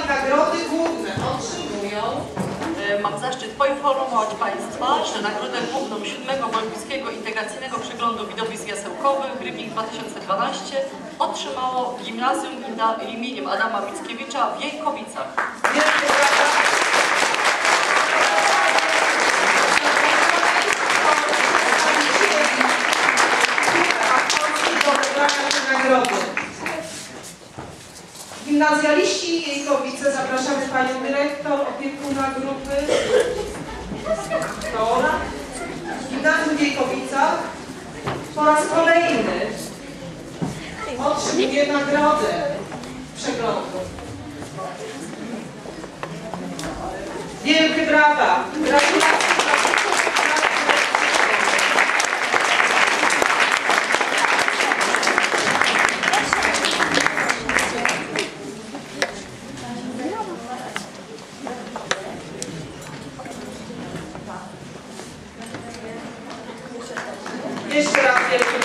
nagrody główne otrzymują. Mam zaszczyt poinformować Państwa, że nagrodę główną 7. Olimpijskiego Integracyjnego Przeglądu Widowisk Jasełkowych Rybnik 2012 otrzymało Gimnazjum im. Adama Mickiewicza w Jejkowicach. Gimnazjaliści Jejkowice, zapraszamy Panią Dyrektor, opiekuna grupy. Gimnazjum w Jejkowicach po raz kolejny otrzymuje nagrodę przeglądu. Wielkie brawa! Gratulacje! Jeszcze raz wielkie